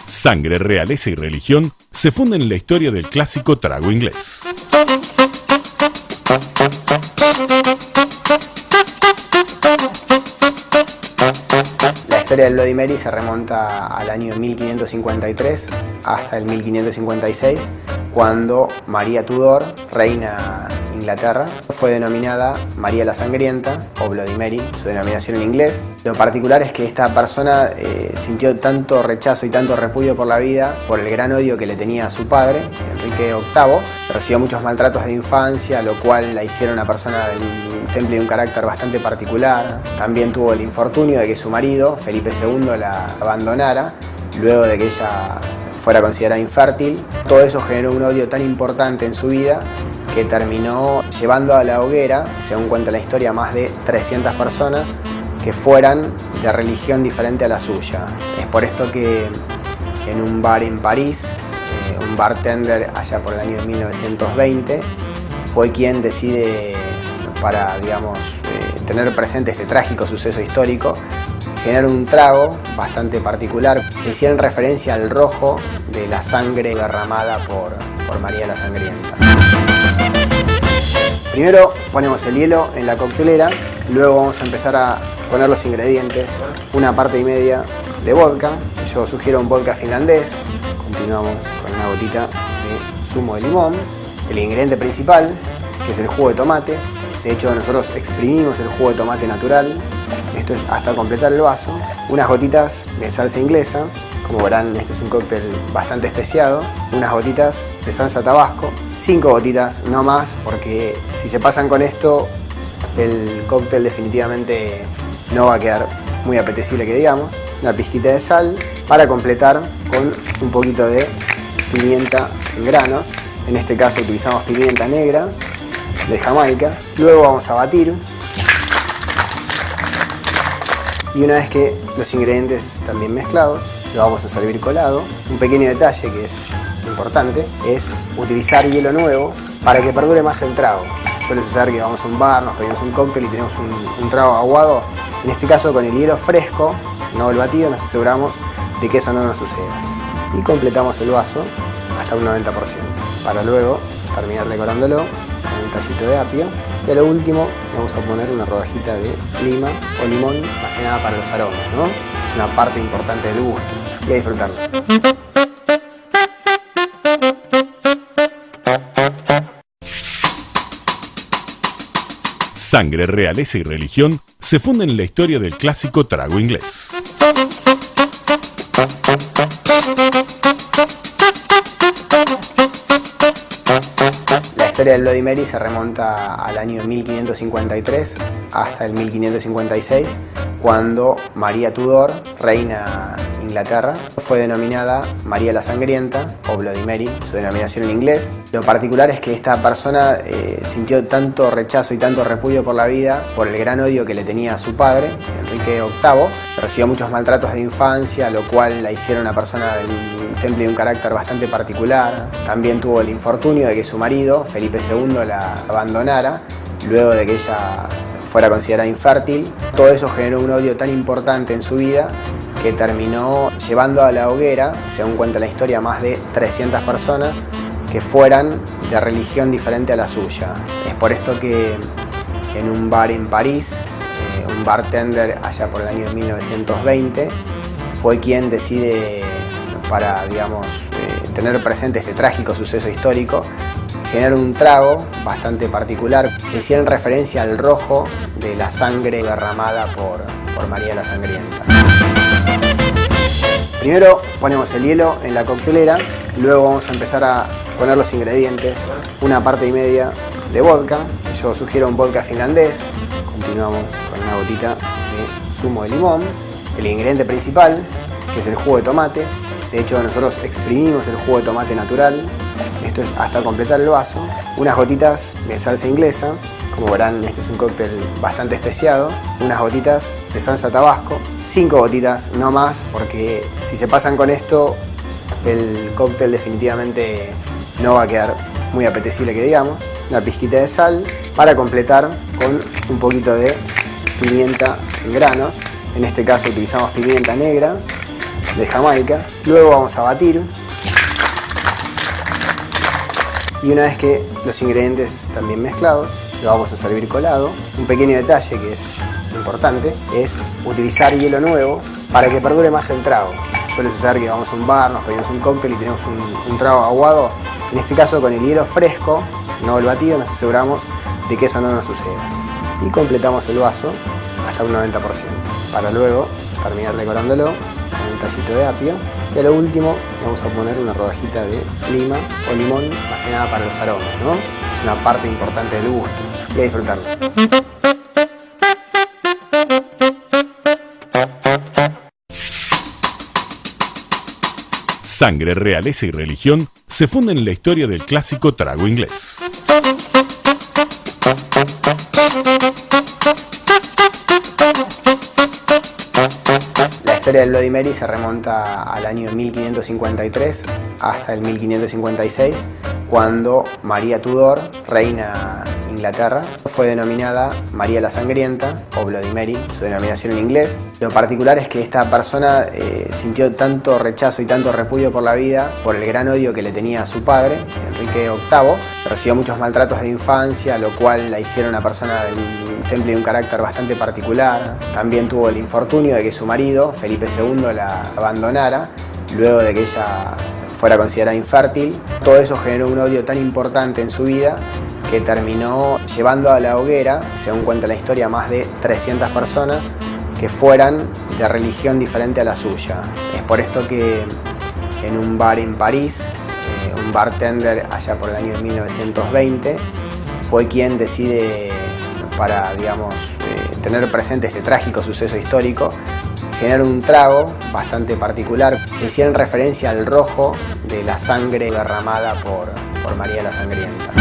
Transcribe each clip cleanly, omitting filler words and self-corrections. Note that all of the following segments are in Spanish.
Sangre, realeza y religión se funden en la historia del clásico trago inglés. La historia del Bloody Mary se remonta al año 1553 hasta el 1556, cuando María Tudor, reina de Inglaterra, fue denominada María la Sangrienta o Bloody Mary, su denominación en inglés. Lo particular es que esta persona sintió tanto rechazo y tanto repudio por la vida por el gran odio que le tenía a su padre, Enrique VIII. Recibió muchos maltratos de infancia, lo cual la hicieron una persona de un temple y un carácter bastante particular. También tuvo el infortunio de que su marido, Felipe II, la abandonara luego de que ella fuera considerada infértil. Todo eso generó un odio tan importante en su vida que terminó llevando a la hoguera, según cuenta la historia, más de 300 personas que fueran de religión diferente a la suya. Es por esto que en un bar en París, un bartender allá por el año 1920, fue quien decide, para tener presente este trágico suceso histórico, generar un trago bastante particular que hiciera en referencia al rojo de la sangre derramada por María la Sangrienta. Primero ponemos el hielo en la coctelera, luego vamos a empezar a poner los ingredientes, una parte y media de vodka. Yo sugiero un vodka finlandés. Continuamos con una gotita de zumo de limón. El ingrediente principal, que es el jugo de tomate. De hecho, nosotros exprimimos el jugo de tomate natural. Esto es hasta completar el vaso. Unas gotitas de salsa inglesa. Como verán, este es un cóctel bastante especiado. Unas gotitas de salsa tabasco. 5 gotitas, no más, porque si se pasan con esto, el cóctel definitivamente no va a quedar muy apetecible, que digamos. Una pizquita de sal para completar con un poquito de pimienta en granos. En este caso utilizamos pimienta negra de Jamaica. Luego vamos a batir. Y una vez que los ingredientes están bien mezclados, lo vamos a servir colado. Un pequeño detalle que es importante es utilizar hielo nuevo para que perdure más el trago. Suele suceder que vamos a un bar, nos pedimos un cóctel y tenemos un trago aguado. En este caso, con el hielo fresco, no el batido, nos aseguramos de que eso no nos suceda. Y completamos el vaso hasta un 90%, para luego terminar decorándolo con un tallito de apio. Y a lo último vamos a poner una rodajita de lima o limón, más que nada para los aromas, ¿no? Es una parte importante del gusto. Y a disfrutarlo. Sangre, realeza y religión se funden en la historia del clásico trago inglés. La historia del Bloody Mary se remonta al año 1553 hasta el 1556, cuando María Tudor, reina de Inglaterra, fue denominada María la Sangrienta o Bloody Mary, su denominación en inglés. Lo particular es que esta persona sintió tanto rechazo y tanto repudio por la vida por el gran odio que le tenía a su padre, Enrique VIII. Recibió muchos maltratos de infancia, lo cual la hicieron una persona de un temple y un carácter bastante particular. También tuvo el infortunio de que su marido, Felipe II, la abandonara luego de que ella fuera considerada infértil. Todo eso generó un odio tan importante en su vida que terminó llevando a la hoguera, según cuenta la historia, más de 300 personas que fueran de religión diferente a la suya. Es por esto que en un bar en París, un bartender allá por el año 1920, fue quien decide, para tener presente este trágico suceso histórico, generar un trago bastante particular que hiciera en referencia al rojo de la sangre derramada por María la Sangrienta. Primero ponemos el hielo en la coctelera, luego vamos a empezar a poner los ingredientes, una parte y media de vodka. Yo sugiero un vodka finlandés. Continuamos con una gotita de zumo de limón. El ingrediente principal, que es el jugo de tomate. De hecho, nosotros exprimimos el jugo de tomate natural. Esto es hasta completar el vaso. Unas gotitas de salsa inglesa. Como verán, este es un cóctel bastante especiado. Unas gotitas de salsa tabasco. 5 gotitas, no más, porque si se pasan con esto, el cóctel definitivamente no va a quedar muy apetecible, que digamos. Una pizquita de sal para completar con un poquito de pimienta en granos. En este caso utilizamos pimienta negra de Jamaica. Luego vamos a batir. Y una vez que los ingredientes están bien mezclados, lo vamos a servir colado. Un pequeño detalle que es importante es utilizar hielo nuevo para que perdure más el trago. Suele suceder que vamos a un bar, nos pedimos un cóctel y tenemos un trago aguado. En este caso, con el hielo fresco, no el batido, nos aseguramos de que eso no nos suceda. Y completamos el vaso hasta un 90%, para luego terminar decorándolo con un tallito de apio. Y a lo último vamos a poner una rodajita de lima o limón, más que nada para los aromas, ¿no? Es una parte importante del gusto. Y a disfrutarlo. Sangre, realeza y religión se funden en la historia del clásico trago inglés. La historia del Bloody Mary se remonta al año 1553 hasta el 1556, cuando María Tudor, reina de Inglaterra, fue denominada María la Sangrienta o Bloody Mary, su denominación en inglés. Lo particular es que esta persona sintió tanto rechazo y tanto repudio por la vida por el gran odio que le tenía a su padre, Enrique VIII. Recibió muchos maltratos de infancia, lo cual la hicieron una persona de un temple y un carácter bastante particular. También tuvo el infortunio de que su marido, Felipe II, la abandonara luego de que ella fuera considerada infértil. Todo eso generó un odio tan importante en su vida que terminó llevando a la hoguera, según cuenta la historia, más de 300 personas que fueran de religión diferente a la suya. Es por esto que en un bar en París, un bartender allá por el año 1920, fue quien decide, para tener presente este trágico suceso histórico, generar un trago bastante particular que hiciera referencia al rojo de la sangre derramada por María la Sangrienta.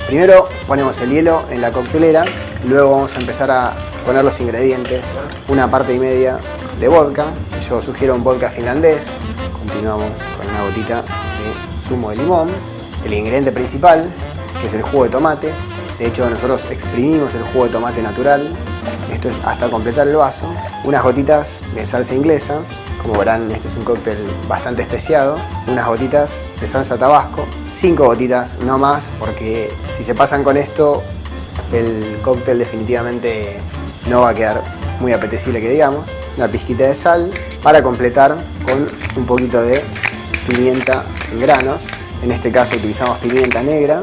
Primero ponemos el hielo en la coctelera, luego vamos a empezar a poner los ingredientes, una parte y media de vodka. Yo sugiero un vodka finlandés. Continuamos con una gotita de zumo de limón. El ingrediente principal, que es el jugo de tomate. De hecho, nosotros exprimimos el jugo de tomate natural. Esto es hasta completar el vaso. Unas gotitas de salsa inglesa. Como verán, este es un cóctel bastante especiado. Unas gotitas de salsa tabasco. 5 gotitas, no más, porque si se pasan con esto, el cóctel definitivamente no va a quedar muy apetecible, que digamos. Una pizquita de sal para completar con un poquito de pimienta en granos. En este caso utilizamos pimienta negra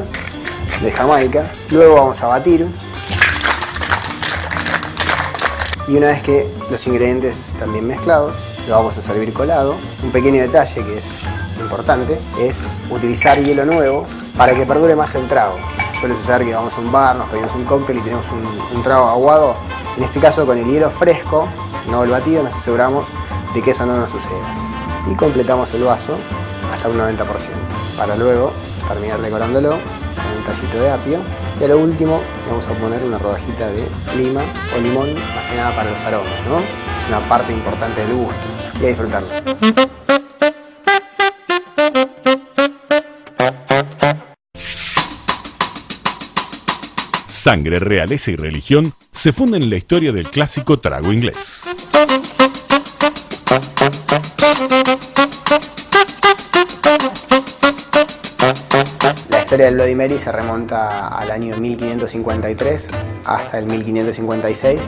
de Jamaica. Luego vamos a batir. Y una vez que los ingredientes están bien mezclados, lo vamos a servir colado. Un pequeño detalle que es importante es utilizar hielo nuevo para que perdure más el trago. Suele suceder que vamos a un bar, nos pedimos un cóctel y tenemos un trago aguado. En este caso, con el hielo fresco, no el batido, nos aseguramos de que eso no nos suceda. Y completamos el vaso hasta un 90%, para luego terminar decorándolo con un tallito de apio. Y a lo último vamos a poner una rodajita de lima o limón, más que nada para los aromas, ¿no? Es una parte importante del gusto. Y a disfrutarlo. Sangre, realeza y religión se funden en la historia del clásico trago inglés. La historia del Bloody Mary se remonta al año 1553 hasta el 1556,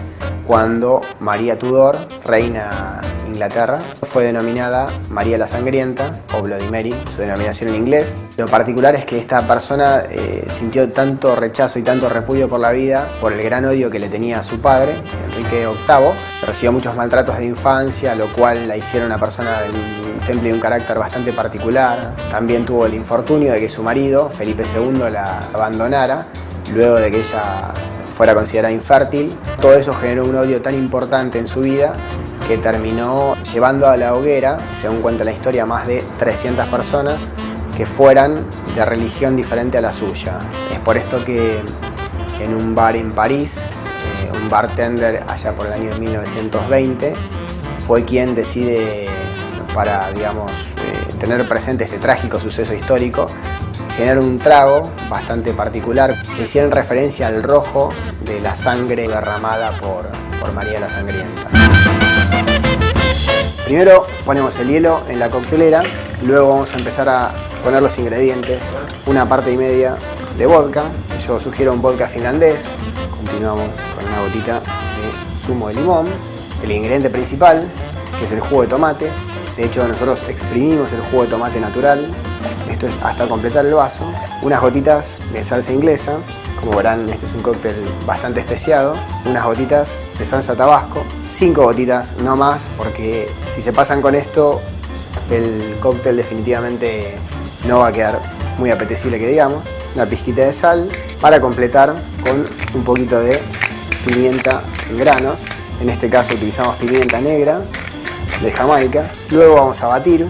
cuando María Tudor, reina de Inglaterra, fue denominada María la Sangrienta o Bloody Mary, su denominación en inglés. Lo particular es que esta persona sintió tanto rechazo y tanto repudio por la vida por el gran odio que le tenía a su padre, Enrique VIII. Recibió muchos maltratos de infancia, lo cual la hicieron una persona de un temple y un carácter bastante particular. También tuvo el infortunio de que su marido, Felipe II, la abandonara luego de que ella fuera considerada infértil. Todo eso generó un odio tan importante en su vida que terminó llevando a la hoguera, según cuenta la historia, más de 300 personas que fueran de religión diferente a la suya. Es por esto que en un bar en París, un bartender allá por el año 1920, fue quien decide, para tener presente este trágico suceso histórico, generar un trago bastante particular que hiciera referencia al rojo de la sangre derramada por María la Sangrienta. Primero ponemos el hielo en la coctelera, luego vamos a empezar a poner los ingredientes, una parte y media de vodka, yo sugiero un vodka finlandés, continuamos con una gotita de zumo de limón, el ingrediente principal, que es el jugo de tomate. De hecho, nosotros exprimimos el jugo de tomate natural, esto es hasta completar el vaso, unas gotitas de salsa inglesa, como verán este es un cóctel bastante especiado, unas gotitas de salsa tabasco, 5 gotitas, no más, porque si se pasan con esto el cóctel definitivamente no va a quedar muy apetecible que digamos, una pizquita de sal para completar con un poquito de pimienta en granos, en este caso utilizamos pimienta negra de Jamaica, luego vamos a batir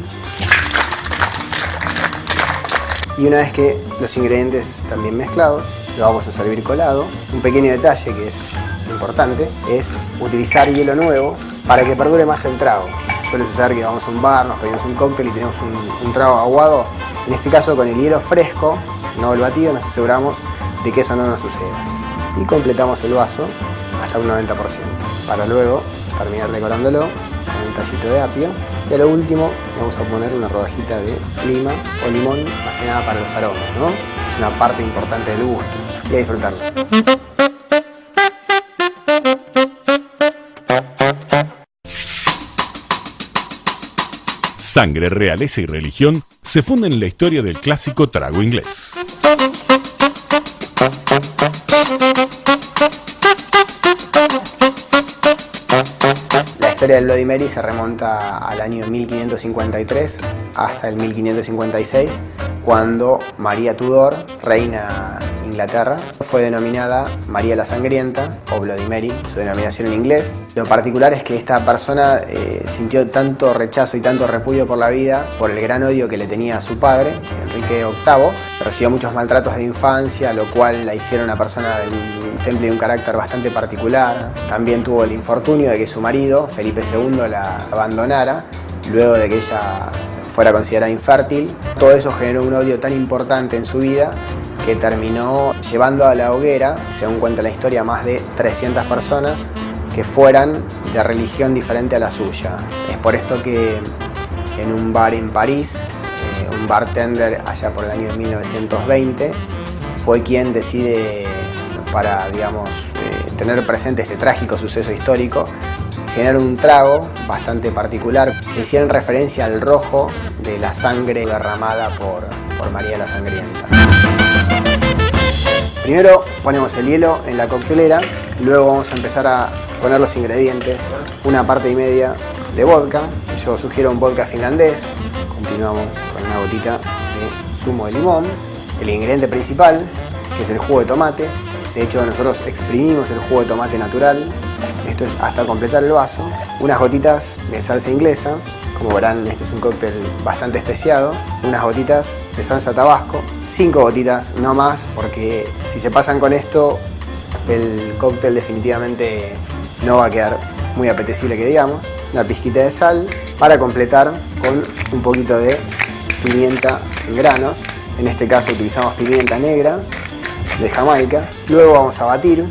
y una vez que los ingredientes están bien mezclados lo vamos a servir colado. Un pequeño detalle que es importante es utilizar hielo nuevo para que perdure más el trago. Suele suceder que vamos a un bar, nos pedimos un cóctel y tenemos un trago aguado. En este caso con el hielo fresco, no el batido, nos aseguramos de que eso no nos suceda. Y completamos el vaso hasta un 90%, para luego terminar decorándolo con un tallito de apio. Y a lo último vamos a poner una rodajita de lima o limón, más que nada para los aromas, ¿no? Es una parte importante del gusto y a disfrutarlo. Sangre, realeza y religión se funden en la historia del clásico trago inglés. La historia del Bloody Mary se remonta al año 1553 hasta el 1556, cuando María Tudor, reina de Inglaterra, fue denominada María la Sangrienta o Bloody Mary, su denominación en inglés. Lo particular es que esta persona sintió tanto rechazo y tanto repudio por la vida por el gran odio que le tenía a su padre, Enrique VIII. Recibió muchos maltratos de infancia, lo cual la hicieron una persona de un temple y un carácter bastante particular. También tuvo el infortunio de que su marido, Felipe II, la abandonara luego de que ella fuera considerada infértil. Todo eso generó un odio tan importante en su vida que terminó llevando a la hoguera, según cuenta la historia, más de 300 personas que fueran de religión diferente a la suya. Es por esto que en un bar en París, un bartender allá por el año 1920 fue quien decide, para tener presente este trágico suceso histórico, generar un trago bastante particular que hiciera en referencia al rojo de la sangre derramada por María la Sangrienta. Primero ponemos el hielo en la coctelera, luego vamos a empezar a poner los ingredientes, una parte y media de vodka, yo sugiero un vodka finlandés, continuamos con una gotita de zumo de limón, el ingrediente principal, que es el jugo de tomate. De hecho, nosotros exprimimos el jugo de tomate natural, esto es hasta completar el vaso, unas gotitas de salsa inglesa, como verán este es un cóctel bastante especiado, unas gotitas de salsa tabasco, 5 gotitas, no más, porque si se pasan con esto el cóctel definitivamente no va a quedar muy apetecible que digamos, una pizquita de sal para completar con un poquito de pimienta en granos, en este caso utilizamos pimienta negra de Jamaica, luego vamos a batir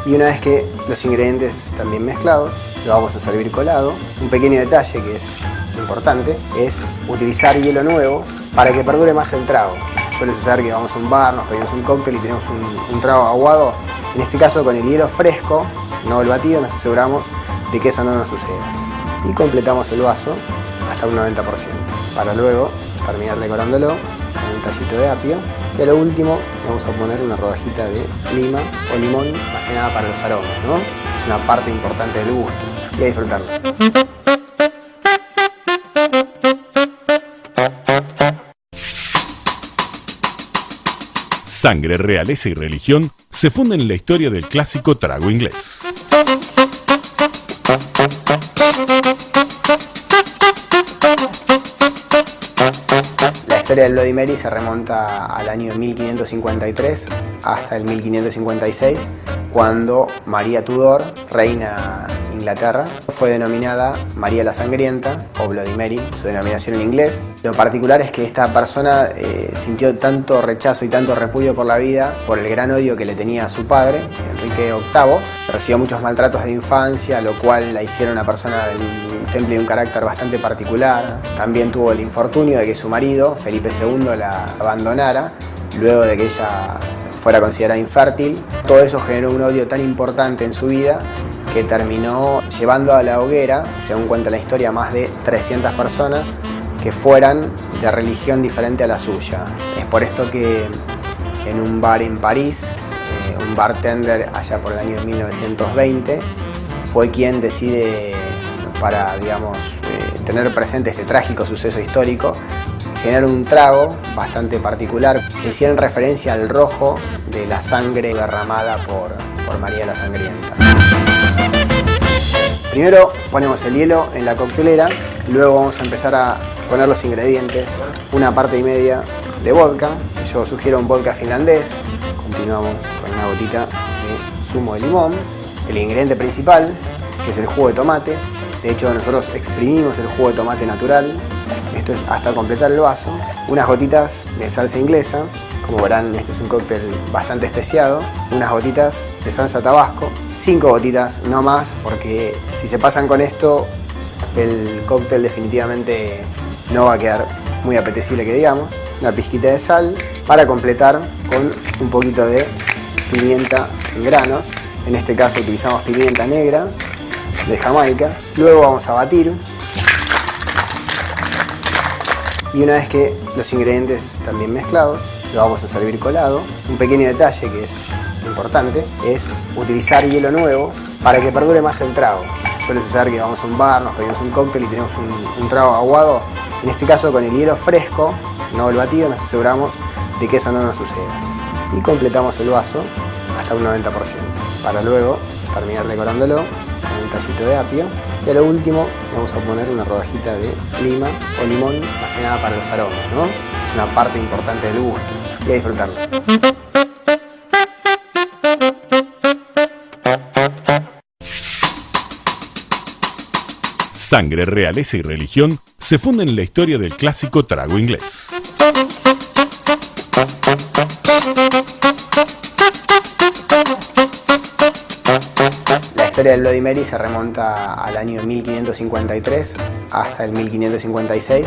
y una vez que los ingredientes están bien mezclados lo vamos a servir colado. Un pequeño detalle que es importante es utilizar hielo nuevo para que perdure más el trago. Suele suceder que vamos a un bar, nos pedimos un cóctel y tenemos un trago aguado. En este caso con el hielo fresco, no el batido, nos aseguramos de que eso no nos suceda. Y completamos el vaso hasta un 90%, para luego terminar decorándolo con un tallito de apio. Y a lo último vamos a poner una rodajita de lima o limón, más que nada para los aromas, ¿no? Es una parte importante del gusto y a disfrutarlo. Sangre, realeza y religión se funden en la historia del clásico trago inglés. La historia del Bloody Mary se remonta al año 1553 hasta el 1556, cuando María Tudor, reina de Inglaterra, fue denominada María la Sangrienta o Bloody Mary, su denominación en inglés. Lo particular es que esta persona sintió tanto rechazo y tanto repudio por la vida por el gran odio que le tenía a su padre, Enrique VIII. Recibió muchos maltratos de infancia, lo cual la hicieron una persona de un temple y un carácter bastante particular. También tuvo el infortunio de que su marido, Felipe II, la abandonara luego de que ella fuera considerada infértil. Todo eso generó un odio tan importante en su vida que terminó llevando a la hoguera, según cuenta la historia, más de 300 personas que fueran de religión diferente a la suya. Es por esto que en un bar en París, un bartender allá por el año 1920, fue quien decide, para tener presente este trágico suceso histórico, generar un trago bastante particular que hiciera en referencia al rojo de la sangre derramada por María la Sangrienta. Primero ponemos el hielo en la coctelera, luego vamos a empezar a poner los ingredientes, una parte y media de vodka, yo sugiero un vodka finlandés, continuamos con una gotita de zumo de limón, el ingrediente principal, que es el jugo de tomate. De hecho, nosotros exprimimos el jugo de tomate natural, esto es hasta completar el vaso, unas gotitas de salsa inglesa, como verán este es un cóctel bastante especiado, unas gotitas de salsa tabasco, 5 gotitas, no más, porque si se pasan con esto el cóctel definitivamente no va a quedar muy apetecible que digamos, una pizquita de sal, para completar con un poquito de pimienta en granos, en este caso utilizamos pimienta negra de Jamaica, luego vamos a batir y una vez que los ingredientes están bien mezclados, lo vamos a servir colado. Un pequeño detalle que es importante es utilizar hielo nuevo para que perdure más el trago. Suele suceder que vamos a un bar, nos pedimos un cóctel y tenemos un trago aguado. En este caso, con el hielo fresco, no el batido, nos aseguramos de que eso no nos suceda. Y completamos el vaso hasta un 90%, para luego terminar decorándolo con un tallito de apio. Y a lo último vamos a poner una rodajita de lima o limón, más que nada para los aromas, ¿no? Es una parte importante del gusto. Y a disfrutarlo. Sangre, realeza y religión se funden en la historia del clásico trago inglés. La historia del Bloody Mary se remonta al año 1553 hasta el 1556,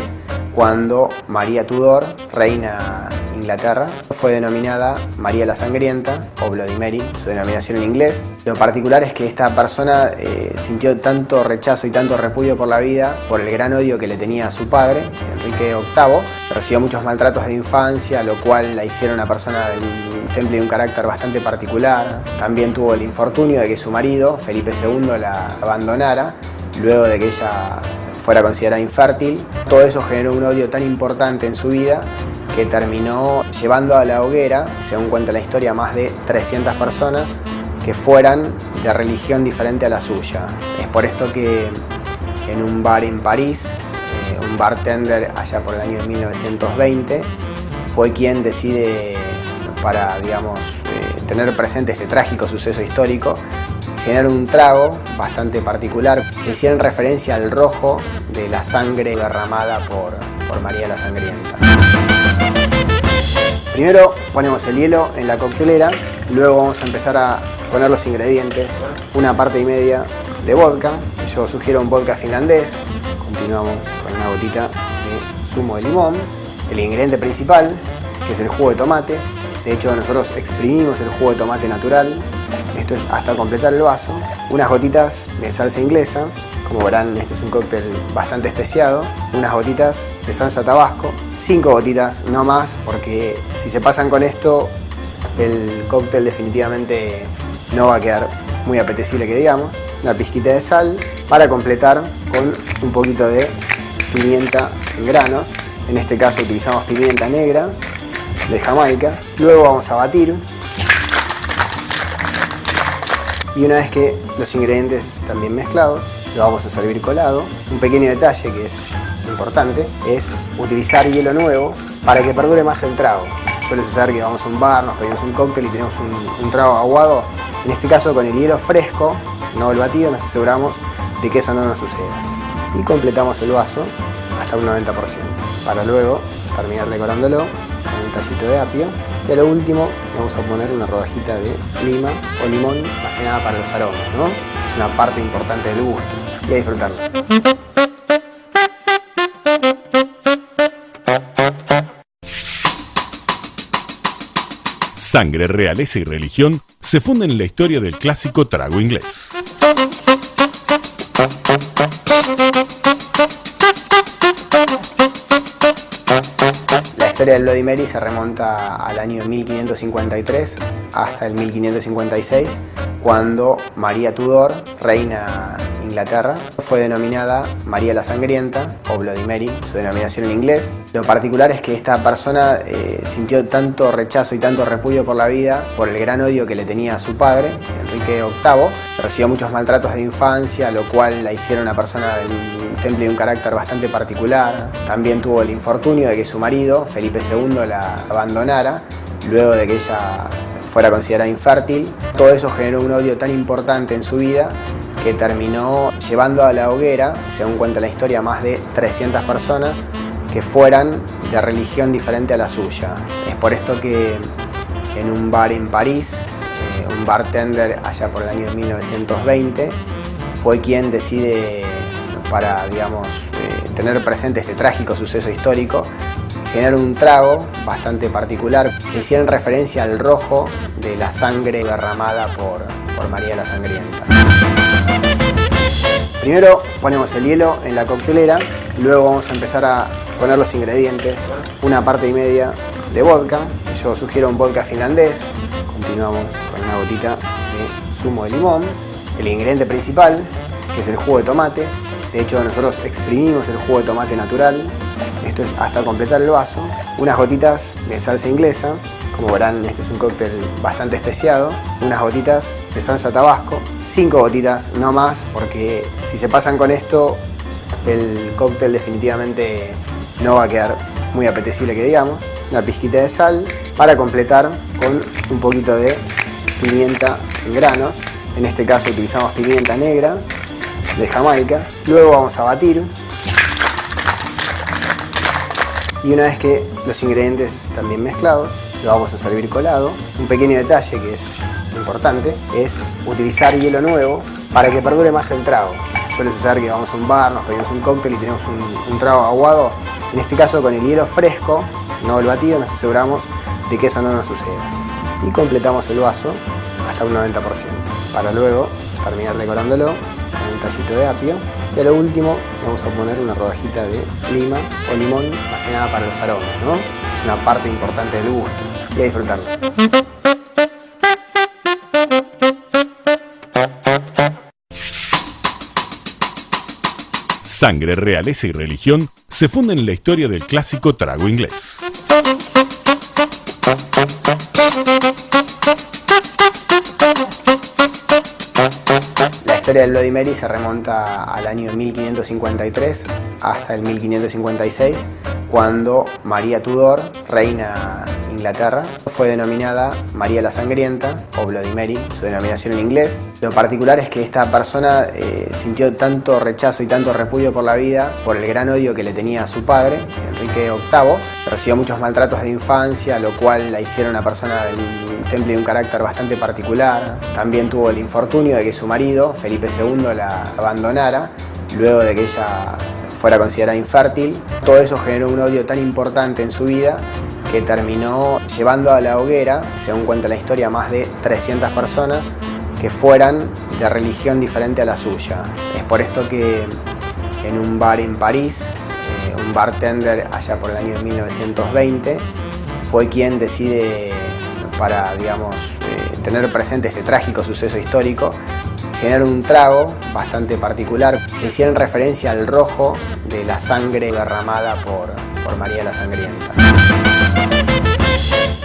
cuando María Tudor, reina de Inglaterra, fue denominada María la Sangrienta o Bloody Mary, su denominación en inglés. Lo particular es que esta persona sintió tanto rechazo y tanto repudio por la vida por el gran odio que le tenía a su padre, Enrique VIII. Recibió muchos maltratos de infancia, lo cual la hicieron una persona de un temple y un carácter bastante particular. También tuvo el infortunio de que su marido, Felipe II, la abandonara luego de que ella fuera considerada infértil. Todo eso generó un odio tan importante en su vida que terminó llevando a la hoguera, según cuenta la historia, más de 300 personas que fueran de religión diferente a la suya. Es por esto que en un bar en París, un bartender allá por el año 1920, fue quien decide, para tener presente este trágico suceso histórico, generar un trago bastante particular que hiciera en referencia al rojo de la sangre derramada por María la Sangrienta. Primero ponemos el hielo en la coctelera, luego vamos a empezar a poner los ingredientes, una parte y media de vodka, yo sugiero un vodka finlandés, continuamos con una gotita de zumo de limón, el ingrediente principal, que es el jugo de tomate. De hecho, nosotros exprimimos el jugo de tomate natural, esto es hasta completar el vaso, unas gotitas de salsa inglesa, como verán este es un cóctel bastante especiado, unas gotitas de salsa tabasco, 5 gotitas, no más, porque si se pasan con esto el cóctel definitivamente no va a quedar muy apetecible que digamos, una pizquita de sal, para completar con un poquito de pimienta en granos, en este caso utilizamos pimienta negra de Jamaica, luego vamos a batir y una vez que los ingredientes están bien mezclados, lo vamos a servir colado. Un pequeño detalle que es importante es utilizar hielo nuevo para que perdure más el trago. Suele suceder que vamos a un bar, nos pedimos un cóctel y tenemos un trago aguado. En este caso, con el hielo fresco, no el batido, nos aseguramos de que eso no nos suceda. Y completamos el vaso hasta un 90%, para luego terminar decorándolo con un tallito de apio. Y a lo último vamos a poner una rodajita de lima o limón, más que nada para los aromas, ¿no? Es una parte importante del gusto. Y a disfrutarlo. Sangre, realeza y religión se funden en la historia del clásico trago inglés. La historia del Bloody Mary se remonta al año 1553 hasta el 1556, cuando María Tudor, reina de Inglaterra, fue denominada María la Sangrienta o Bloody Mary, su denominación en inglés. Lo particular es que esta persona sintió tanto rechazo y tanto repudio por la vida por el gran odio que le tenía a su padre, Enrique VIII. Recibió muchos maltratos de infancia, lo cual la hicieron una persona de un temple y un carácter bastante particular. También tuvo el infortunio de que su marido, Felipe II, la abandonara luego de que ella fuera considerada infértil. Todo eso generó un odio tan importante en su vida que terminó llevando a la hoguera, según cuenta la historia, más de 300 personas que fueran de religión diferente a la suya. Es por esto que en un bar en París, un bartender allá por el año 1920, fue quien decide, para tener presente este trágico suceso histórico, generar un trago bastante particular que hiciera referencia al rojo de la sangre derramada por María la Sangrienta. Primero ponemos el hielo en la coctelera, luego vamos a empezar a poner los ingredientes, una parte y media de vodka. Yo sugiero un vodka finlandés. Continuamos con una gotita de zumo de limón. El ingrediente principal, que es el jugo de tomate. De hecho, nosotros exprimimos el jugo de tomate natural. Esto es hasta completar el vaso. Unas gotitas de salsa inglesa. Como verán, este es un cóctel bastante especiado. Unas gotitas de salsa tabasco. 5 gotitas, no más, porque si se pasan con esto, el cóctel definitivamente no va a quedar muy apetecible, que digamos. Una pizquita de sal para completar con un poquito de pimienta en granos. En este caso utilizamos pimienta negra de Jamaica. Luego vamos a batir. Y una vez que los ingredientes están bien mezclados, lo vamos a servir colado. Un pequeño detalle que es importante es utilizar hielo nuevo para que perdure más el trago. Suele suceder que vamos a un bar, nos pedimos un cóctel y tenemos un trago aguado. En este caso, con el hielo fresco, no el batido, nos aseguramos de que eso no nos suceda. Y completamos el vaso hasta un 90%, para luego terminar decorándolo con un tallito de apio. Y a lo último vamos a poner una rodajita de lima o limón, más que nada para los aromas, ¿no? Es una parte importante del gusto. Y a disfrutarlo. Sangre, realeza y religión se funden en la historia del clásico trago inglés. La historia del Bloody Mary se remonta al año 1553 hasta el 1556, cuando María Tudor, reina de Inglaterra, fue denominada María la Sangrienta o Bloody Mary, su denominación en inglés. Lo particular es que esta persona sintió tanto rechazo y tanto repudio por la vida por el gran odio que le tenía a su padre, Enrique VIII. Recibió muchos maltratos de infancia, lo cual la hicieron una persona de un temple y un carácter bastante particular. También tuvo el infortunio de que su marido, Felipe II, la abandonara luego de que ella fuera considerada infértil. Todo eso generó un odio tan importante en su vida que terminó llevando a la hoguera, según cuenta la historia, más de 300 personas que fueran de religión diferente a la suya. Es por esto que en un bar en París, un bartender allá por el año 1920, fue quien decide, para tener presente este trágico suceso histórico, generar un trago bastante particular que hiciera referencia al rojo de la sangre derramada por María la Sangrienta.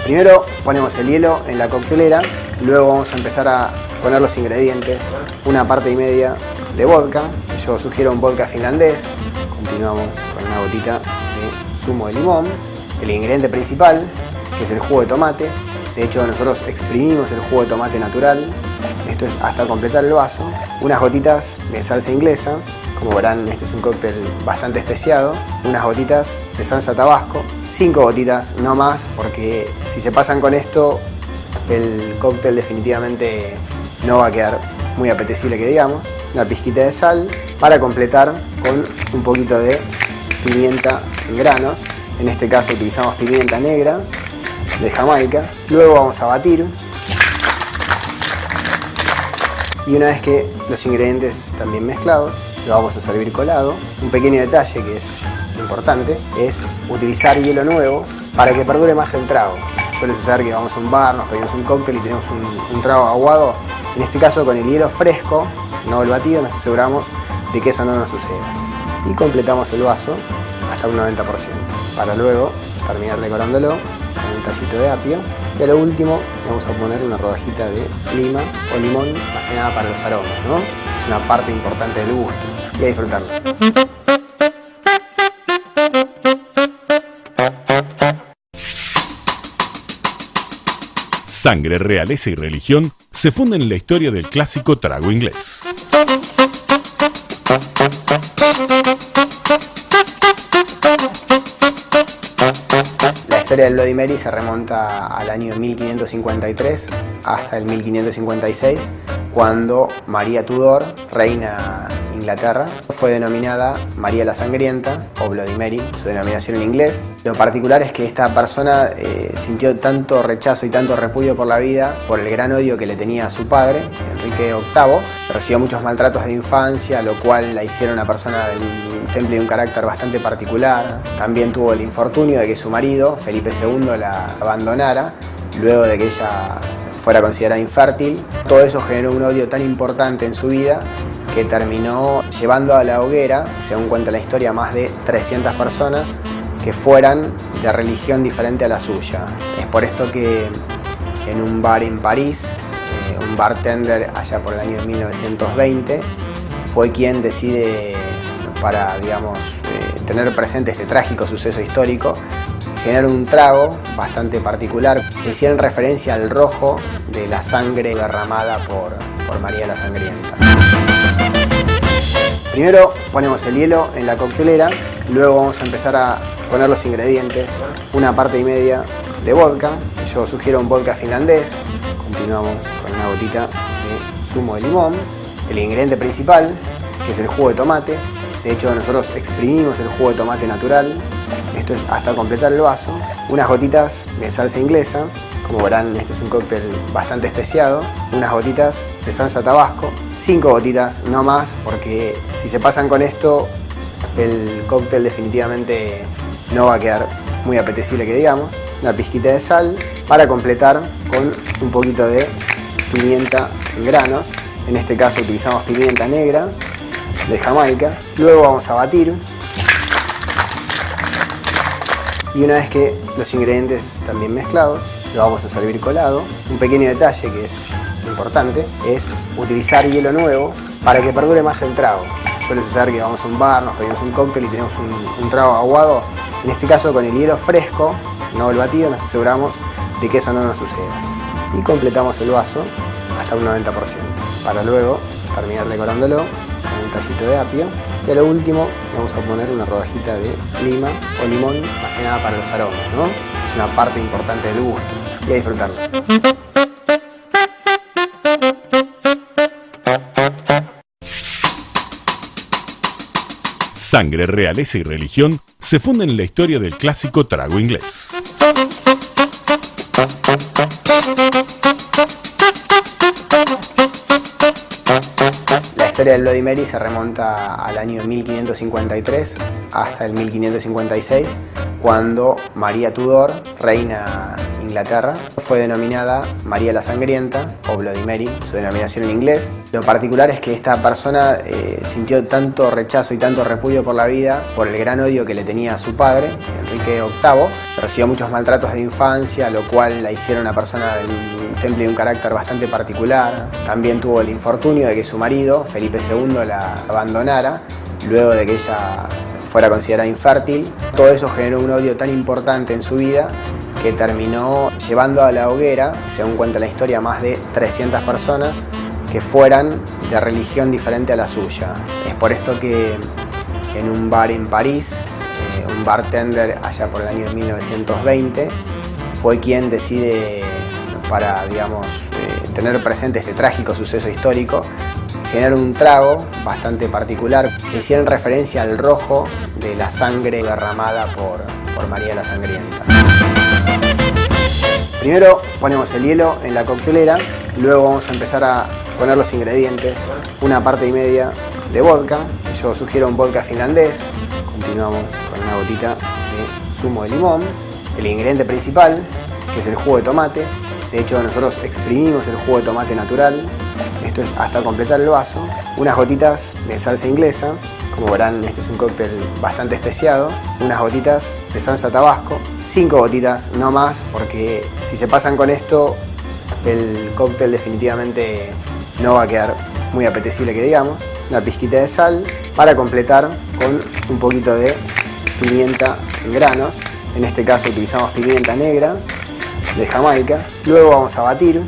Primero ponemos el hielo en la coctelera, luego vamos a empezar a poner los ingredientes, una parte y media de vodka. Yo sugiero un vodka finlandés. Continuamos con una gotita de zumo de limón. el ingrediente principal, que es el jugo de tomate. De hecho, nosotros exprimimos el jugo de tomate natural. Esto es hasta completar el vaso. Unas gotitas de salsa inglesa. Como verán, este es un cóctel bastante especiado. Unas gotitas de salsa tabasco. 5 gotitas, no más, porque si se pasan con esto, el cóctel definitivamente no va a quedar muy apetecible, que digamos. Una pizquita de sal para completar con un poquito de pimienta en granos. En este caso utilizamos pimienta negra de Jamaica. Luego vamos a batir. Y una vez que los ingredientes están bien mezclados, lo vamos a servir colado. Un pequeño detalle que es importante es utilizar hielo nuevo para que perdure más el trago. Suele suceder que vamos a un bar, nos pedimos un cóctel y tenemos un trago aguado. En este caso, con el hielo fresco, no el batido, nos aseguramos de que eso no nos suceda. Y completamos el vaso hasta un 90%, para luego terminar decorándolo con un tallito de apio. Y a lo último vamos a poner una rodajita de lima o limón, más que nada para los aromas, ¿no? Es una parte importante del gusto. Y a disfrutarlo. Sangre, realeza y religión se funden en la historia del clásico trago inglés. La historia del Bloody Mary se remonta al año 1553 hasta el 1556, cuando María Tudor, reina de Inglaterra, fue denominada María la Sangrienta o Bloody Mary, su denominación en inglés. Lo particular es que esta persona sintió tanto rechazo y tanto repudio por la vida por el gran odio que le tenía a su padre, Enrique VIII. Recibió muchos maltratos de infancia, lo cual la hicieron una persona de un temple y un carácter bastante particular. También tuvo el infortunio de que su marido, Felipe II, la abandonara luego de que ella fuera considerada infértil. Todo eso generó un odio tan importante en su vida que terminó llevando a la hoguera, según cuenta la historia, más de 300 personas que fueran de religión diferente a la suya. Es por esto que en un bar en París, un bartender allá por el año 1920, fue quien decide, para tener presente este trágico suceso histórico, generar un trago bastante particular que hiciera en referencia al rojo de la sangre derramada por María la Sangrienta. Primero ponemos el hielo en la coctelera, luego vamos a empezar a poner los ingredientes, una parte y media de vodka. Yo sugiero un vodka finlandés. Continuamos con una gotita de zumo de limón. El ingrediente principal, que es el jugo de tomate. De hecho, nosotros exprimimos el jugo de tomate natural. Esto es hasta completar el vaso. Unas gotitas de salsa inglesa. Como verán, este es un cóctel bastante especiado. Unas gotitas de salsa tabasco. 5 gotitas, no más, porque si se pasan con esto, el cóctel definitivamente no va a quedar muy apetecible, que digamos. Una pizquita de sal para completar con un poquito de pimienta en granos. En este caso utilizamos pimienta negra de Jamaica. Luego vamos a batir. Y una vez que los ingredientes están bien mezclados, lo vamos a servir colado. Un pequeño detalle que es importante es utilizar hielo nuevo para que perdure más el trago. Suele suceder que vamos a un bar, nos pedimos un cóctel y tenemos un trago aguado. En este caso, con el hielo fresco, no el batido, nos aseguramos de que eso no nos suceda. Y completamos el vaso hasta un 90%, para luego terminar decorándolo con un tallito de apio. Y a lo último vamos a poner una rodajita de lima o limón, más que nada para los aromas, ¿no? Es una parte importante del gusto. Y a disfrutarlo. Sangre, realeza y religión se funden en la historia del clásico trago inglés. La historia del Bloody Mary se remonta al año 1553 hasta el 1556, cuando María Tudor, reina de Inglaterra, fue denominada María la Sangrienta o Bloody Mary, su denominación en inglés. Lo particular es que esta persona sintió tanto rechazo y tanto repudio por la vida por el gran odio que le tenía a su padre, Enrique VIII. Recibió muchos maltratos de infancia, lo cual la hicieron una persona de un temple y un carácter bastante particular. También tuvo el infortunio de que su marido, Felipe II, la abandonara luego de que ella fuera considerada infértil. Todo eso generó un odio tan importante en su vida que terminó llevando a la hoguera, según cuenta la historia, más de 300 personas que fueran de religión diferente a la suya. Es por esto que en un bar en París, un bartender allá por el año 1920, fue quien decide, para tener presente este trágico suceso histórico, generar un trago bastante particular que hiciera referencia al rojo de la sangre derramada por María la Sangrienta. Primero ponemos el hielo en la coctelera, luego vamos a empezar a poner los ingredientes, una parte y media de vodka, yo sugiero un vodka finlandés, continuamos con una gotita de zumo de limón, el ingrediente principal, que es el jugo de tomate. De hecho, nosotros exprimimos el jugo de tomate natural, esto es hasta completar el vaso, unas gotitas de salsa inglesa, como verán este es un cóctel bastante especiado, unas gotitas de salsa tabasco, 5 gotitas, no más, porque si se pasan con esto, el cóctel definitivamente no va a quedar muy apetecible que digamos, una pizquita de sal, para completar con un poquito de pimienta en granos, en este caso utilizamos pimienta negra de Jamaica, luego vamos a batir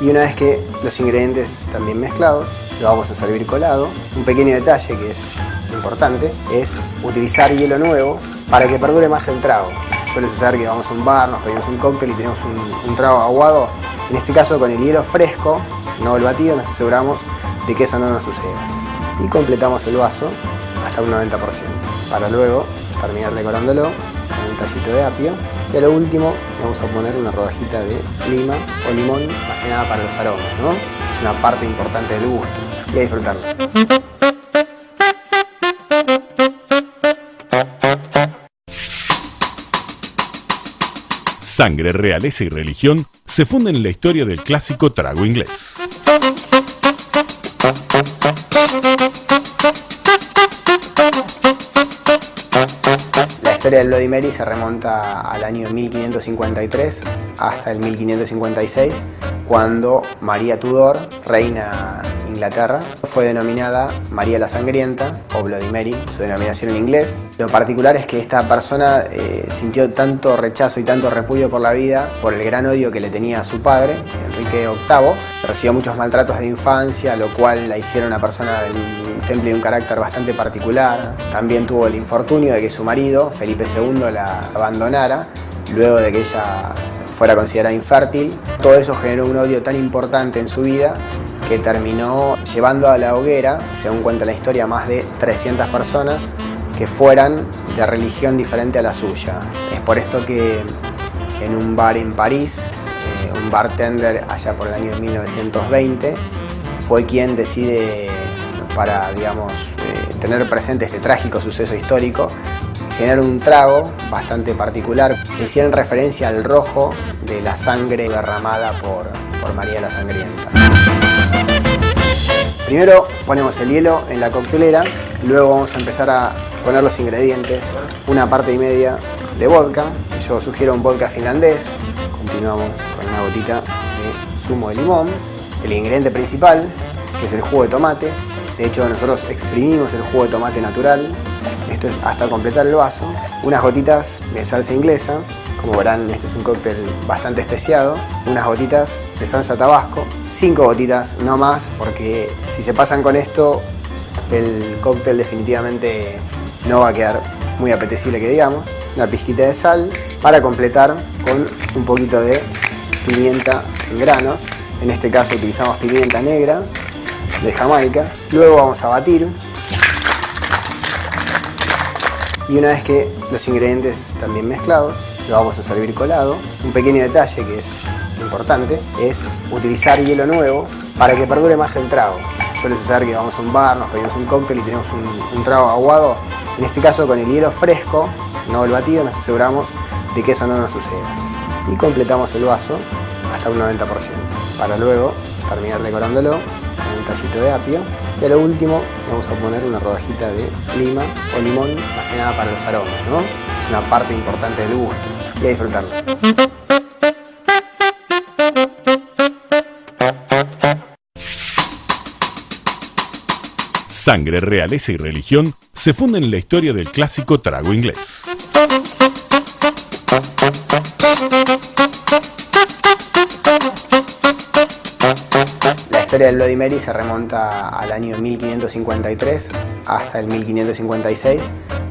y una vez que los ingredientes están bien mezclados, lo vamos a servir colado. Un pequeño detalle que es importante es utilizar hielo nuevo para que perdure más el trago. Suele suceder que vamos a un bar, nos pedimos un cóctel y tenemos un trago aguado. En este caso, con el hielo fresco, no el batido, nos aseguramos de que eso no nos suceda. Y completamos el vaso hasta un 90%, para luego terminar decorándolo con un tallito de apio. Y a lo último vamos a poner una rodajita de lima o limón, más que nada para los aromas, ¿no? Es una parte importante del gusto. Y a disfrutarlo. Sangre, realeza y religión se funden en la historia del clásico trago inglés. La historia del Bloody Mary se remonta al año 1553 hasta el 1556, cuando María Tudor, reina de Inglaterra, fue denominada María la Sangrienta o Bloody Mary, su denominación en inglés. Lo particular es que esta persona sintió tanto rechazo y tanto repudio por la vida por el gran odio que le tenía a su padre, Enrique VIII. Recibió muchos maltratos de infancia, lo cual la hicieron una persona de un temple y un carácter bastante particular. También tuvo el infortunio de que su marido, Felipe II, la abandonara luego de que ella fuera considerada infértil. Todo eso generó un odio tan importante en su vida que terminó llevando a la hoguera, según cuenta la historia, más de 300 personas que fueran de religión diferente a la suya. Es por esto que en un bar en París, un bartender allá por el año 1920, fue quien decide, para tener presente este trágico suceso histórico, generar un trago bastante particular que hiciera referencia al rojo de la sangre derramada por María la Sangrienta. Primero ponemos el hielo en la coctelera, luego vamos a empezar a poner los ingredientes, una parte y media de vodka, yo sugiero un vodka finlandés, continuamos con una gotita de zumo de limón, el ingrediente principal, que es el jugo de tomate. De hecho, nosotros exprimimos el jugo de tomate natural, esto es hasta completar el vaso, unas gotitas de salsa inglesa, como verán este es un cóctel bastante especiado, unas gotitas de salsa tabasco, 5 gotitas, no más, porque si se pasan con esto, el cóctel definitivamente no va a quedar muy apetecible que digamos, una pizquita de sal, para completar con un poquito de pimienta en granos, en este caso utilizamos pimienta negra de Jamaica, luego vamos a batir y una vez que los ingredientes están bien mezclados, lo vamos a servir colado. Un pequeño detalle que es importante es utilizar hielo nuevo para que perdure más el trago. Suele suceder que vamos a un bar, nos pedimos un cóctel y tenemos un trago aguado. En este caso, con el hielo fresco, no el batido, nos aseguramos de que eso no nos suceda. Y completamos el vaso hasta un 90%, para luego terminar decorándolo con un tallito de apio. Y a lo último vamos a poner una rodajita de lima o limón, más que nada para los aromas, ¿no? Es una parte importante del gusto. Y a disfrutarlo. Sangre, realeza y religión se funden en la historia del clásico trago inglés. La historia del Bloody Mary se remonta al año 1553 hasta el 1556,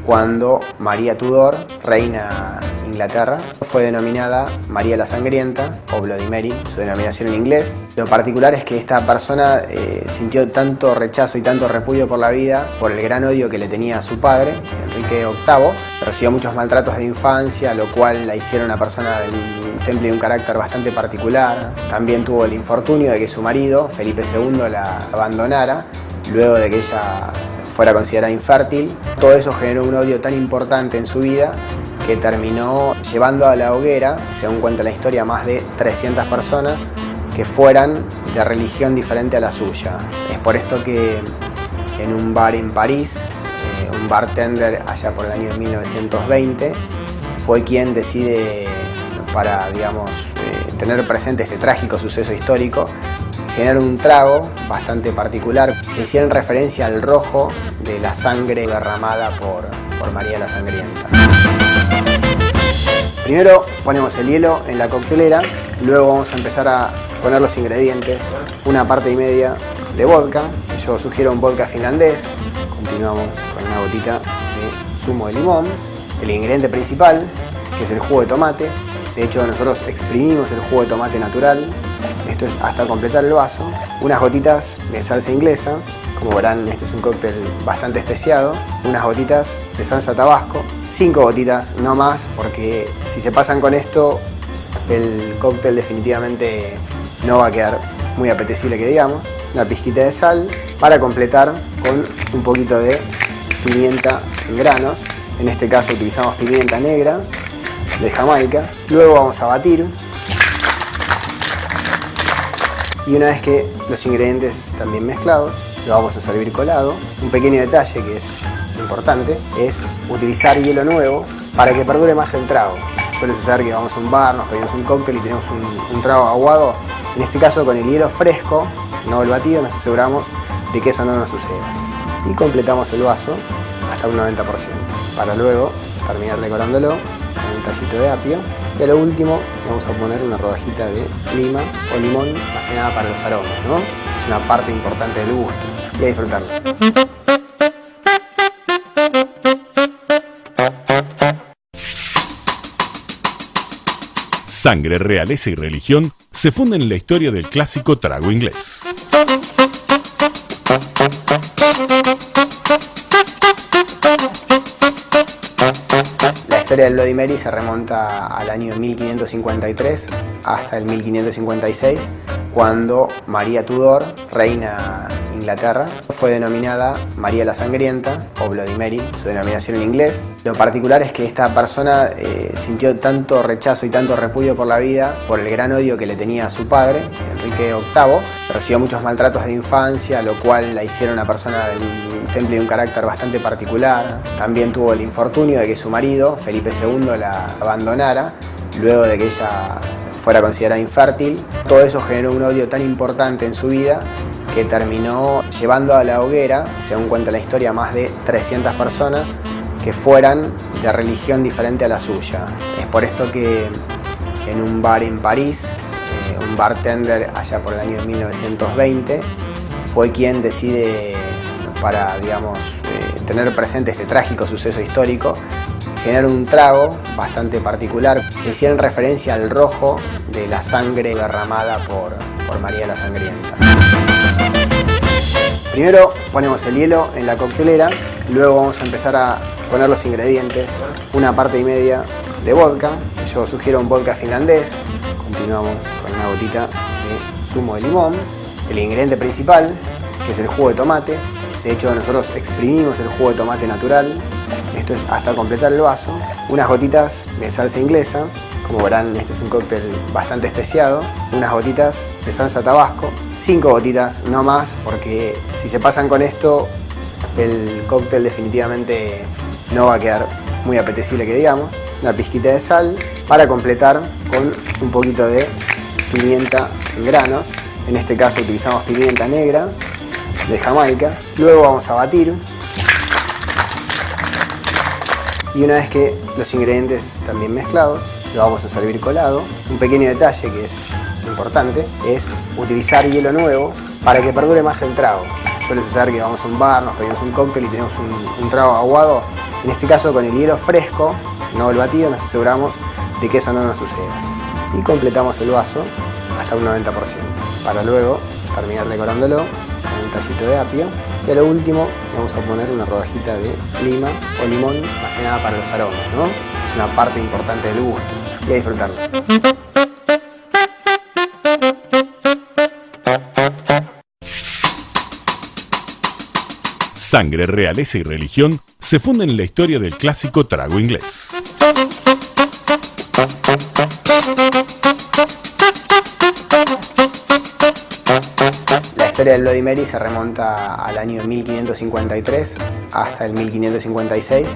cuando María Tudor, reina de Inglaterra, fue denominada María la Sangrienta o Bloody Mary, su denominación en inglés. Lo particular es que esta persona sintió tanto rechazo y tanto repudio por la vida por el gran odio que le tenía a su padre, Enrique VIII. Recibió muchos maltratos de infancia, lo cual la hicieron una persona de un temple de un carácter bastante particular. También tuvo el infortunio de que su marido, Felipe II, la abandonara luego de que ella fuera considerada infértil. Todo eso generó un odio tan importante en su vida que terminó llevando a la hoguera, según cuenta la historia, más de 300 personas que fueran de religión diferente a la suya. Es por esto que en un bar en París, un bartender allá por el año 1920 fue quien decide, para tener presente este trágico suceso histórico, generar un trago bastante particular que hiciera referencia al rojo de la sangre derramada por María la Sangrienta. Primero ponemos el hielo en la coctelera, luego vamos a empezar a poner los ingredientes, una parte y media de vodka, yo sugiero un vodka finlandés, continuamos con una gotita de zumo de limón, el ingrediente principal, que es el jugo de tomate. De hecho, nosotros exprimimos el jugo de tomate natural, esto es hasta completar el vaso, unas gotitas de salsa inglesa, como verán este es un cóctel bastante especiado, unas gotitas de salsa tabasco, 5 gotitas, no más, porque si se pasan con esto, el cóctel definitivamente no va a quedar muy apetecible que digamos, una pizquita de sal, para completar con un poquito de pimienta en granos, en este caso utilizamos pimienta negra, de Jamaica. Luego vamos a batir y una vez que los ingredientes están bien mezclados, lo vamos a servir colado. Un pequeño detalle que es importante es utilizar hielo nuevo para que perdure más el trago. Suele suceder que vamos a un bar, nos pedimos un cóctel y tenemos un trago aguado. En este caso, con el hielo fresco, no el batido, nos aseguramos de que eso no nos suceda. Y completamos el vaso hasta un 90%, para luego terminar decorándolo con un tallito de apio. Y a lo último vamos a poner una rodajita de lima o limón, más que nada para los aromas, ¿no? Es una parte importante del gusto. Y a disfrutarlo. Sangre, realeza y religión se funden en la historia del clásico trago inglés. La historia del Bloody Mary se remonta al año 1553 hasta el 1556, cuando María Tudor, reina de Inglaterra, fue denominada María la Sangrienta o Bloody Mary, su denominación en inglés. Lo particular es que esta persona sintió tanto rechazo y tanto repudio por la vida por el gran odio que le tenía a su padre, Enrique VIII. Recibió muchos maltratos de infancia, lo cual la hicieron una persona de un temple de un carácter bastante particular. También tuvo el infortunio de que su marido, Felipe II, la abandonara luego de que ella fuera considerada infértil. Todo eso generó un odio tan importante en su vida que terminó llevando a la hoguera, según cuenta la historia, más de 300 personas que fueran de religión diferente a la suya. Es por esto que en un bar en París, un bartender allá por el año 1920 fue quien decide, para tener presente este trágico suceso histórico, generar un trago bastante particular que hiciera referencia al rojo de la sangre derramada por María la Sangrienta. Primero ponemos el hielo en la coctelera, luego vamos a empezar a poner los ingredientes, una parte y media de vodka, yo sugiero un vodka finlandés, continuamos con una gotita de zumo de limón, el ingrediente principal, que es el jugo de tomate. De hecho, nosotros exprimimos el jugo de tomate natural, esto es hasta completar el vaso, unas gotitas de salsa inglesa, como verán este es un cóctel bastante especiado, unas gotitas de salsa tabasco, 5 gotitas, no más, porque si se pasan con esto, el cóctel definitivamente no va a quedar muy apetecible que digamos, una pizquita de sal, para completar con un poquito de pimienta en granos, en este caso utilizamos pimienta negra, de Jamaica. Luego vamos a batir. Y una vez que los ingredientes están bien mezclados, lo vamos a servir colado. Un pequeño detalle que es importante es utilizar hielo nuevo para que perdure más el trago. Suele suceder que vamos a un bar, nos pedimos un cóctel y tenemos un trago aguado. En este caso, con el hielo fresco, no el batido, nos aseguramos de que eso no nos suceda. Y completamos el vaso hasta un 90%, para luego terminar decorándolo con un tallito de apio. Y a lo último vamos a poner una rodajita de lima o limón, más que nada para los aromas, ¿no? Es una parte importante del gusto. Y a disfrutarlo. Sangre, realeza y religión se funden en la historia del clásico trago inglés. La historia del Bloody Mary se remonta al año 1553 hasta el 1556,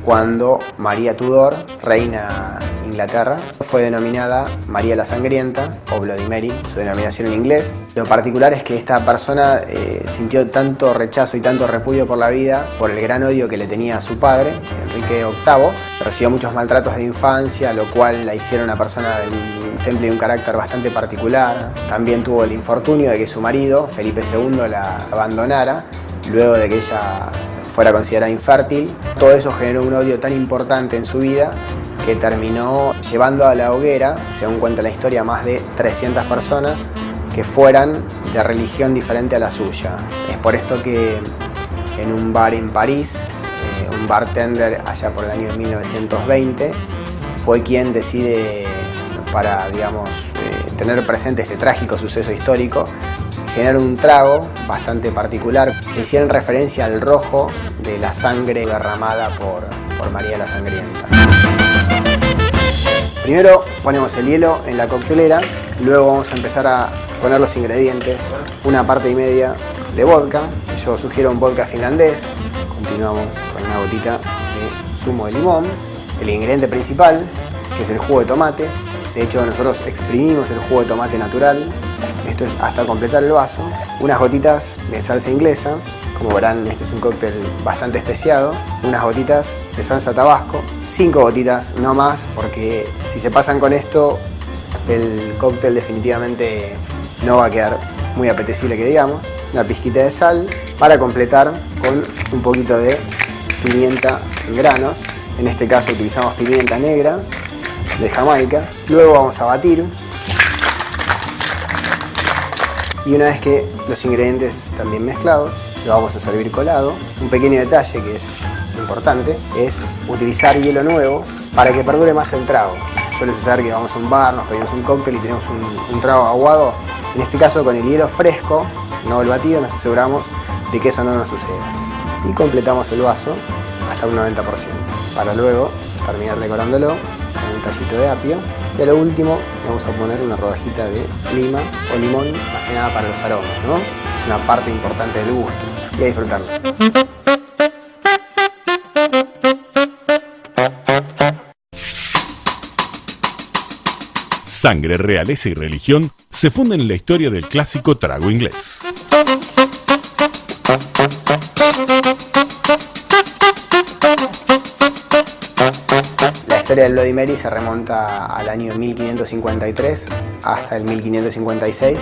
cuando María Tudor, reina de Inglaterra, fue denominada María la Sangrienta o Bloody Mary, su denominación en inglés. Lo particular es que esta persona sintió tanto rechazo y tanto repudio por la vida por el gran odio que le tenía a su padre, Enrique VIII. Recibió muchos maltratos de infancia, lo cual la hicieron una persona de un temple y un carácter bastante particular. También tuvo el infortunio de que su marido, Felipe II, la abandonara luego de que ella fuera considerada infértil. Todo eso generó un odio tan importante en su vida que terminó llevando a la hoguera, según cuenta la historia, más de 300 personas que fueran de religión diferente a la suya. Es por esto que en un bar en París, un bartender allá por el año 1920, fue quien decide, para tener presente este trágico suceso histórico, generar un trago bastante particular que hiciera en referencia al rojo de la sangre derramada por María la Sangrienta. Primero ponemos el hielo en la coctelera, luego vamos a empezar a poner los ingredientes, una parte y media de vodka, yo sugiero un vodka finlandés, continuamos con una gotita de zumo de limón, el ingrediente principal, que es el jugo de tomate. De hecho, nosotros exprimimos el jugo de tomate natural, esto es hasta completar el vaso, unas gotitas de salsa inglesa, como verán este es un cóctel bastante especiado, unas gotitas de salsa tabasco, 5 gotitas, no más, porque si se pasan con esto, el cóctel definitivamente no va a quedar muy apetecible, que digamos. Una pizquita de sal para completar con un poquito de pimienta en granos, en este caso utilizamos pimienta negra de Jamaica. Luego vamos a batir y una vez que los ingredientes están bien mezclados, lo vamos a servir colado. Un pequeño detalle que es importante es utilizar hielo nuevo para que perdure más el trago. Suele suceder que vamos a un bar, nos pedimos un cóctel y tenemos un trago aguado. En este caso, con el hielo fresco, no el batido, nos aseguramos de que eso no nos suceda. Y completamos el vaso hasta un 90%, para luego terminar decorándolo con un tallito de apio. Y a lo último vamos a poner una rodajita de lima o limón, más que nada para los aromas, ¿no? Es una parte importante del gusto. Y a disfrutarlo. Sangre, realeza y religión se funden en la historia del clásico trago inglés. La historia del Bloody Mary se remonta al año 1553 hasta el 1556,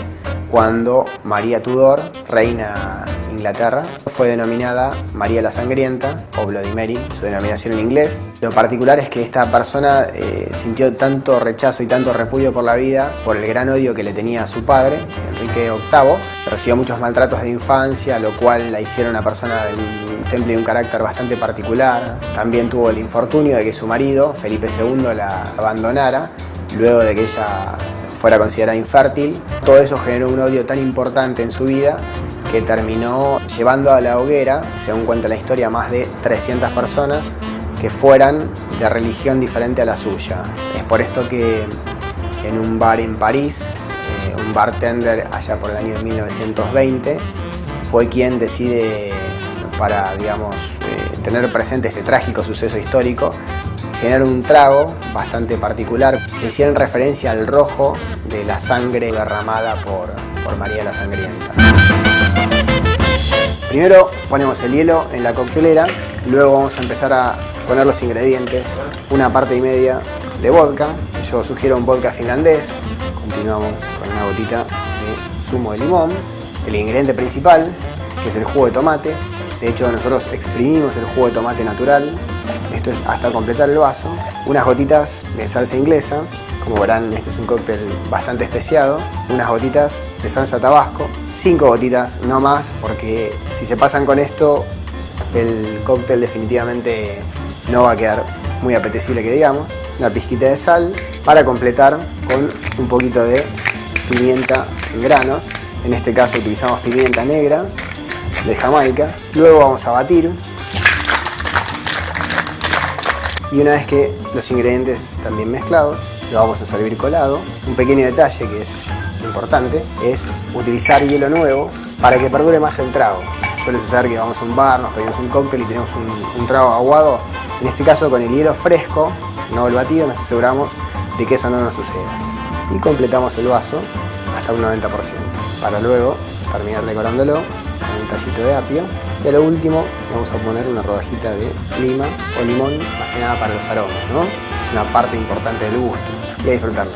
cuando María Tudor, reina de Inglaterra, fue denominada María la Sangrienta o Bloody Mary, su denominación en inglés. Lo particular es que esta persona sintió tanto rechazo y tanto repudio por la vida por el gran odio que le tenía a su padre, Enrique VIII. Recibió muchos maltratos de infancia, lo cual la hicieron una persona de un temple y un carácter bastante particular. También tuvo el infortunio de que su marido, Felipe II, la abandonara luego de que ella fuera considerada infértil. Todo eso generó un odio tan importante en su vida que terminó llevando a la hoguera, según cuenta la historia, más de 300 personas que fueran de religión diferente a la suya. Es por esto que en un bar en París, un bartender allá por el año 1920, fue quien decide, para tener presente este trágico suceso histórico, generar un trago bastante particular que hiciera en referencia al rojo de la sangre derramada por María la Sangrienta. Primero ponemos el hielo en la coctelera, luego vamos a empezar a poner los ingredientes, una parte y media de vodka, yo sugiero un vodka finlandés, continuamos con una gotita de zumo de limón, el ingrediente principal, que es el jugo de tomate. De hecho, nosotros exprimimos el jugo de tomate natural, esto es hasta completar el vaso, unas gotitas de salsa inglesa, como verán este es un cóctel bastante especiado, unas gotitas de salsa tabasco, 5 gotitas, no más, porque si se pasan con esto el cóctel definitivamente no va a quedar muy apetecible que digamos, una pizquita de sal para completar con un poquito de pimienta en granos, en este caso utilizamos pimienta negra de Jamaica, luego vamos a batir y una vez que los ingredientes están bien mezclados lo vamos a servir colado. Un pequeño detalle que es importante es utilizar hielo nuevo para que perdure más el trago. Suele suceder que vamos a un bar, nos pedimos un cóctel y tenemos un trago aguado. En este caso con el hielo fresco, no el batido, nos aseguramos de que eso no nos suceda. Y completamos el vaso hasta un 90%, para luego terminar decorándolo con un tallito de apio. Y a lo último vamos a poner una rodajita de lima o limón, más que nada para los aromas, ¿no? Es una parte importante del gusto y a disfrutarlo.